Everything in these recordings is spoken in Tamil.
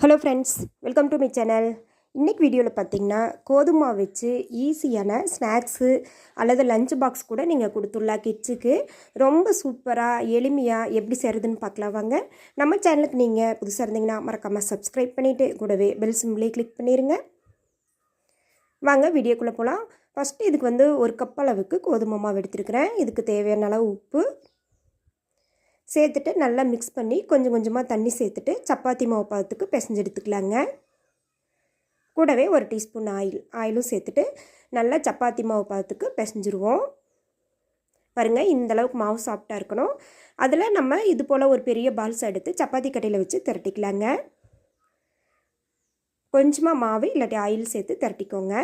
Hello friends, welcome to my channel. இன்றைக்கி வீடியோவில் பார்த்தீங்கன்னா கோதுமை வச்சு ஈஸியான ஸ்நாக்ஸு அல்லது லஞ்ச் பாக்ஸ் கூட நீங்கள் கொடுத்துடலாம் கிட்ஸுக்கு. ரொம்ப சூப்பராக எளிமையாக எப்படி செய்கிறதுன்னு பார்க்கலாம் வாங்க. நம்ம சேனலுக்கு நீங்கள் புதுசாக இருந்தீங்கன்னா மறக்காமல் சப்ஸ்கிரைப் பண்ணிவிட்டு கூடவே பெல் சிம்பிளே கிளிக் பண்ணிடுங்க. வாங்க வீடியோக்குள்ளே போகலாம். ஃபஸ்ட்டு இதுக்கு ஒரு கப் அளவுக்கு கோதுமை மாவு எடுத்துருக்கிறேன். இதுக்கு தேவையான அளவு உப்பு சேர்த்துட்டு நல்லா மிக்ஸ் பண்ணி கொஞ்சம் கொஞ்சமாக தண்ணி சேர்த்துட்டு சப்பாத்தி மாவு பதத்துக்கு பிசைஞ்சு எடுத்துக்கலாங்க. கூடவே ஒரு டீஸ்பூன் ஆயிலும் சேர்த்துட்டு நல்லா சப்பாத்தி மாவு பதத்துக்கு பிசைஞ்சிருவோம். பாருங்கள், இந்தளவுக்கு மாவு சாஃப்டாக இருக்கணும். அதில் நம்ம இது போல் ஒரு பெரிய பால்ஸ் எடுத்து சப்பாத்தி கட்டையில் வச்சு திரட்டிக்கலாங்க. கொஞ்சமாக மாவு இல்லாட்டி ஆயில் சேர்த்து திரட்டிக்கோங்க.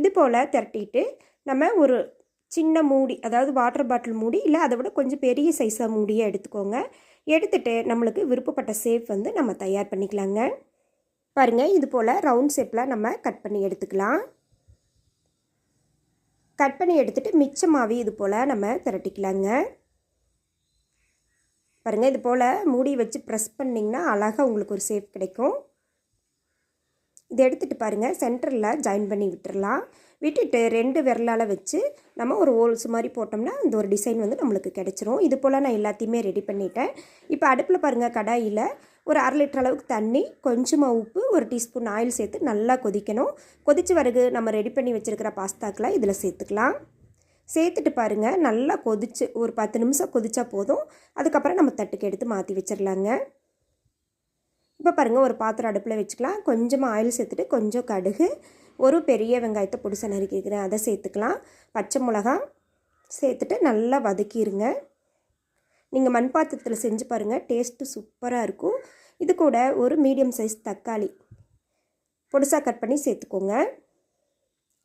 இது போல் திரட்டிட்டு நம்ம ஒரு சின்ன மூடி, அதாவது வாட்டர் பாட்டில் மூடி இல்லை அதை விட கொஞ்சம் பெரிய சைஸாக மூடியாக எடுத்துக்கோங்க. எடுத்துகிட்டு நம்மளுக்கு விருப்பப்பட்ட ஷேப் நம்ம தயார் பண்ணிக்கலாங்க. பாருங்கள், இது போல் ரவுண்ட் ஷேப்பில் நம்ம கட் பண்ணி எடுத்துக்கலாம். கட் பண்ணி எடுத்துகிட்டு மிச்சமாகவே இது போல் நம்ம திரட்டிக்கலாங்க. பாருங்கள், இது போல் மூடி வச்சு ப்ரெஸ் பண்ணிங்கன்னா அழகாக உங்களுக்கு ஒரு ஷேப் கிடைக்கும். இதை எடுத்துகிட்டு பாருங்கள், சென்டரில் ஜாயின் பண்ணி விட்டுடலாம். விட்டுட்டு 2 விரலால் வச்சு நம்ம ஒரு ஹோல்ஸ் மாதிரி போட்டோம்னா இந்த ஒரு டிசைன் நம்மளுக்கு கிடச்சிரும். இது போல் நான் எல்லாத்தையுமே ரெடி பண்ணிட்டேன். இப்போ அடுப்பில் பாருங்கள், கடாயில் ஒரு 1/2 லிட்டர் அளவுக்கு தண்ணி, கொஞ்சமாக உப்பு, ஒரு டீஸ்பூன் ஆயில் சேர்த்து நல்லா கொதிக்கணும். கொதித்து பிறகு நம்ம ரெடி பண்ணி வச்சுருக்கிற பாஸ்தாக்களை இதில் சேர்த்துக்கலாம். சேர்த்துட்டு பாருங்கள், நல்லா கொதிச்சு ஒரு 10 நிமிஷம் கொதிச்சா போதும். அதுக்கப்புறம் நம்ம தட்டுக்கு எடுத்து மாற்றி வச்சிடலாங்க. இப்போ பாருங்கள், ஒரு பாத்திரம் அடுப்பில் வச்சுக்கலாம். கொஞ்சமாக ஆயில் சேர்த்துட்டு கொஞ்சம் கடுகு, ஒரு பெரிய வெங்காயத்தை பொடிசா நறுக்கிக்கிறேன், அதை சேர்த்துக்கலாம். பச்சை மிளகா சேர்த்துட்டு நல்லா வதக்கிடுங்க. நீங்கள் மண் பாத்திரத்தில் செஞ்சு பாருங்கள், டேஸ்ட்டு சூப்பராக இருக்கும். இது கூட ஒரு மீடியம் சைஸ் தக்காளி பொடிசாக கட் பண்ணி சேர்த்துக்கோங்க.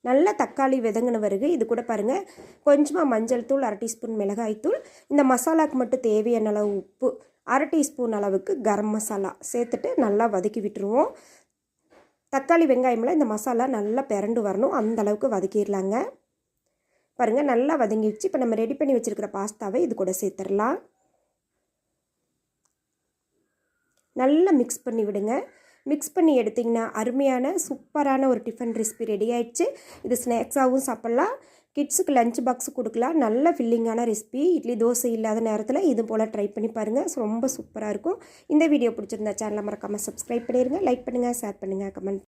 நல்லா தக்காளி விதங்கின பிறகு இது கூட பாருங்கள் கொஞ்சமாக மஞ்சள் தூள், 1/2 டீஸ்பூன் மிளகாய்த்தூள், இந்த மசாலாவுக்கு மட்டும் தேவையான அளவு உப்பு, 1/2 டீஸ்பூன் அளவுக்கு கரம் மசாலா சேர்த்துட்டு நல்லா வதக்கி விட்டுருவோம். தக்காளி வெங்காயம்லாம் இந்த மசாலா நல்லா பிறண்டு வரணும், அந்த அளவுக்கு வதக்கிடலாங்க. பாருங்கள், நல்லா வதங்கிடுச்சு. இப்போ நம்ம ரெடி பண்ணி வச்சுருக்கிற பாஸ்தாவை இது கூட சேர்த்துடலாம். நல்லா மிக்ஸ் பண்ணி விடுங்க. மிக்ஸ் பண்ணி எடுத்திங்கன்னா அருமையான சூப்பரான ஒரு டிஃபன் ரெசிபி ரெடி ஆகிடுச்சு. இது ஸ்நாக்ஸாகவும் சாப்பிட்லாம், கிட்ஸுக்கு லஞ்ச் பாக்ஸு கொடுக்கலாம். நல்ல ஃபில்லிங்கான ரெசிபி. இட்லி தோசை இல்லாத நேரத்தில் இது போல் ட்ரை பண்ணி பாருங்கள், ரொம்ப சூப்பராக இருக்கும். இந்த வீடியோ பிடிச்சிருந்தா சேனலை மறக்காமல் சப்ஸ்கிரைப் பண்ணிடுங்க. லைக் பண்ணுங்கள், ஷேர் பண்ணுங்கள், கமெண்ட்